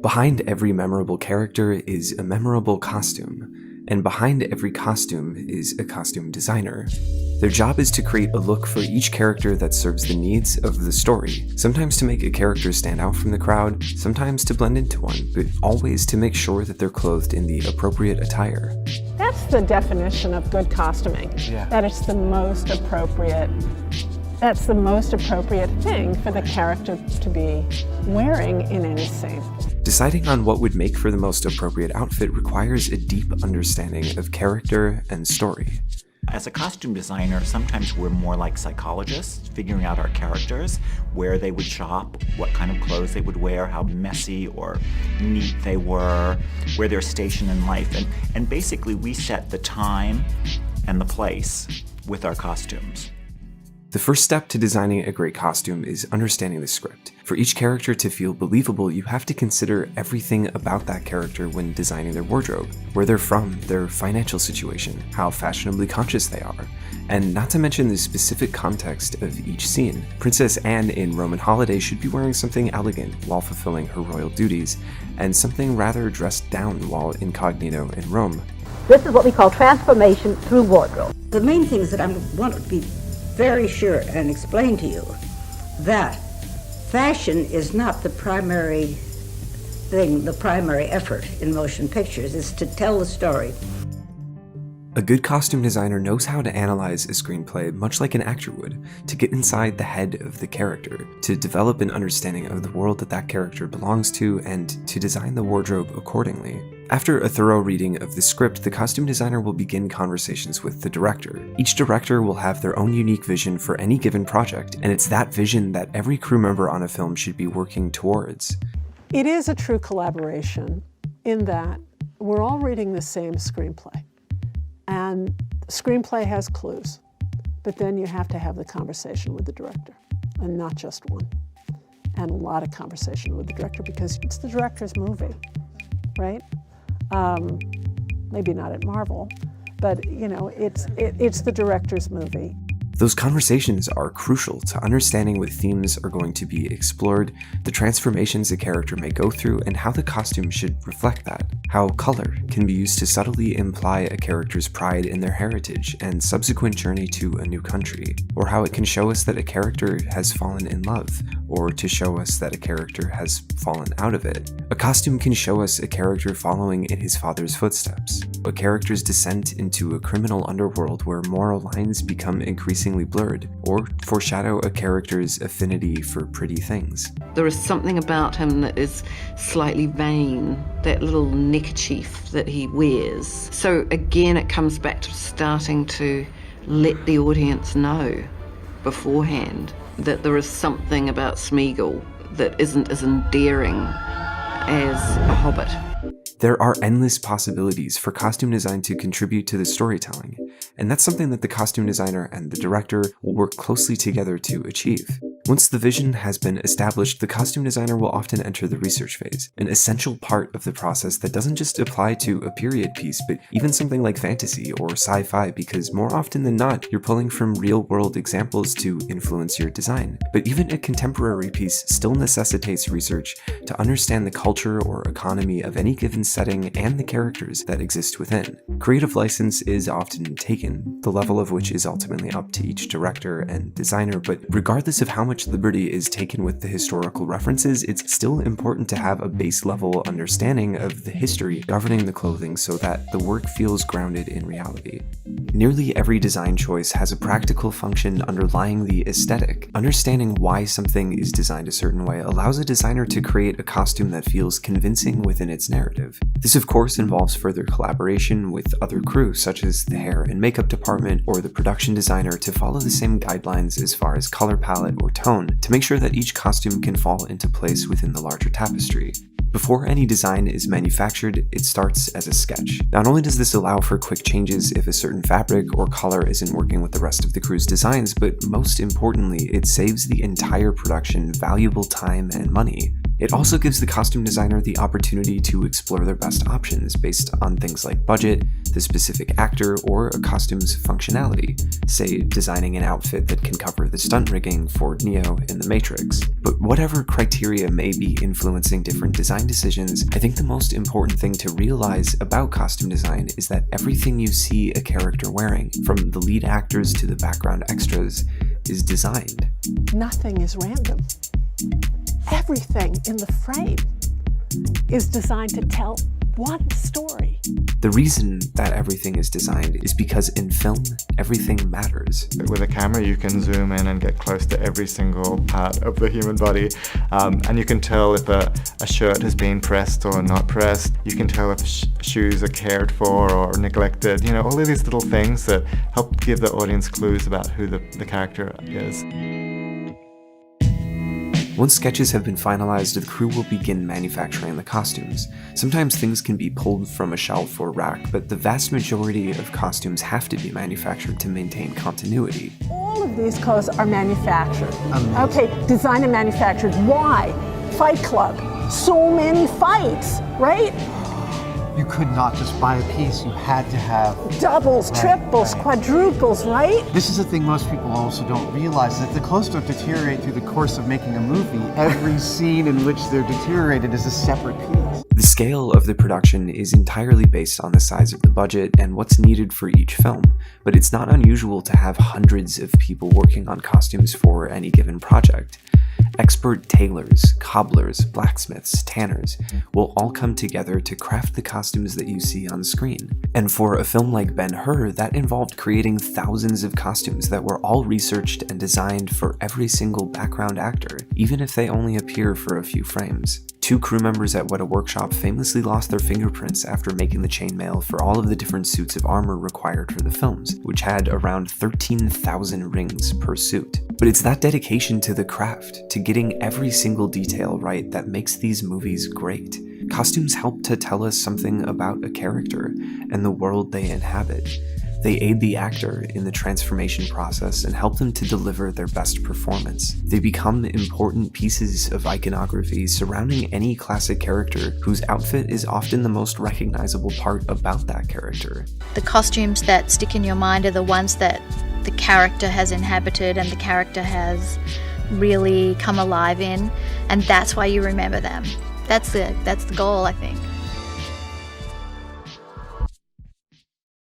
Behind every memorable character is a memorable costume, and behind every costume is a costume designer. Their job is to create a look for each character that serves the needs of the story, sometimes to make a character stand out from the crowd, sometimes to blend into one, but always to make sure that they're clothed in the appropriate attire. That's the definition of good costuming, that it's the most appropriate. That's the most appropriate thing for the character to be wearing in any scene. Deciding on what would make for the most appropriate outfit requires a deep understanding of character and story. As a costume designer, sometimes we're more like psychologists, figuring out our characters, where they would shop, what kind of clothes they would wear, how messy or neat they were, where their station in life. And basically we set the time and the place with our costumes. The first step to designing a great costume is understanding the script. For each character to feel believable, you have to consider everything about that character when designing their wardrobe, where they're from, their financial situation, how fashionably conscious they are, and not to mention the specific context of each scene. Princess Anne in Roman Holiday should be wearing something elegant while fulfilling her royal duties, and something rather dressed down while incognito in Rome. This is what we call transformation through wardrobe. The main things that I want to be very sure and explain to you that fashion is not the primary thing, the primary effort in motion pictures is to tell the story. A good costume designer knows how to analyze a screenplay much like an actor would, to get inside the head of the character, to develop an understanding of the world that that character belongs to, and to design the wardrobe accordingly. After a thorough reading of the script, the costume designer will begin conversations with the director. Each director will have their own unique vision for any given project, and it's that vision that every crew member on a film should be working towards. It is a true collaboration in that we're all reading the same screenplay. And the screenplay has clues, but then you have to have the conversation with the director, and not just one. And a lot of conversation with the director because it's the director's movie, right? Maybe not at Marvel, but you know, it's the director's movie. Those conversations are crucial to understanding what themes are going to be explored, the transformations a character may go through, and how the costume should reflect that. How color can be used to subtly imply a character's pride in their heritage and subsequent journey to a new country, or how it can show us that a character has fallen in love, or to show us that a character has fallen out of it. A costume can show us a character following in his father's footsteps, a character's descent into a criminal underworld where moral lines become increasingly blurred, or foreshadow a character's affinity for pretty things. There is something about him that is slightly vain, that little neckerchief that he wears. So again, it comes back to starting to let the audience know beforehand that there is something about Smeagol that isn't as endearing as a hobbit. There are endless possibilities for costume design to contribute to the storytelling, and that's something that the costume designer and the director will work closely together to achieve. Once the vision has been established, the costume designer will often enter the research phase, an essential part of the process that doesn't just apply to a period piece, but even something like fantasy or sci-fi, because more often than not, you're pulling from real-world examples to influence your design. But even a contemporary piece still necessitates research to understand the culture or economy of any given setting and the characters that exist within. Creative license is often taken, the level of which is ultimately up to each director and designer, but regardless of how much liberty is taken with the historical references, it's still important to have a base level understanding of the history governing the clothing so that the work feels grounded in reality. Nearly every design choice has a practical function underlying the aesthetic. Understanding why something is designed a certain way allows a designer to create a costume that feels convincing within its narrative. This of course involves further collaboration with other crew, such as the hair and makeup department or the production designer, to follow the same guidelines as far as color palette or tone, to make sure that each costume can fall into place within the larger tapestry. Before any design is manufactured, it starts as a sketch. Not only does this allow for quick changes if a certain fabric or color isn't working with the rest of the crew's designs, but most importantly, it saves the entire production valuable time and money. It also gives the costume designer the opportunity to explore their best options based on things like budget, the specific actor, or a costume's functionality, say designing an outfit that can cover the stunt rigging for Neo in The Matrix. But whatever criteria may be influencing different design decisions, I think the most important thing to realize about costume design is that everything you see a character wearing, from the lead actors to the background extras, is designed. Nothing is random. Everything in the frame is designed to tell one story. The reason that everything is designed is because in film, everything matters. With a camera, you can zoom in and get close to every single part of the human body, and you can tell if a shirt has been pressed or not pressed. You can tell if shoes are cared for or neglected. You know, all of these little things that help give the audience clues about who the character is. Once sketches have been finalized, the crew will begin manufacturing the costumes. Sometimes things can be pulled from a shelf or rack, but the vast majority of costumes have to be manufactured to maintain continuity. All of these clothes are manufactured. Okay, designed and manufactured. Why? Fight Club. So many fights, right? You could not just buy a piece, you had to have doubles, triples, quadruples, right? This is the thing most people also don't realize, that the clothes don't deteriorate through the course of making a movie. Every scene in which they're deteriorated is a separate piece. The scale of the production is entirely based on the size of the budget and what's needed for each film, but it's not unusual to have hundreds of people working on costumes for any given project. Expert tailors, cobblers, blacksmiths, tanners will all come together to craft the costumes that you see on screen. And for a film like Ben-Hur, that involved creating thousands of costumes that were all researched and designed for every single background actor, even if they only appear for a few frames. 2 crew members at Weta Workshop famously lost their fingerprints after making the chainmail for all of the different suits of armor required for the films, which had around 13,000 rings per suit. But it's that dedication to the craft, to getting every single detail right, that makes these movies great. Costumes help to tell us something about a character and the world they inhabit. They aid the actor in the transformation process and help them to deliver their best performance. They become important pieces of iconography surrounding any classic character whose outfit is often the most recognizable part about that character. The costumes that stick in your mind are the ones that the character has inhabited and the character has really come alive in, and that's why you remember them. That's the goal, I think.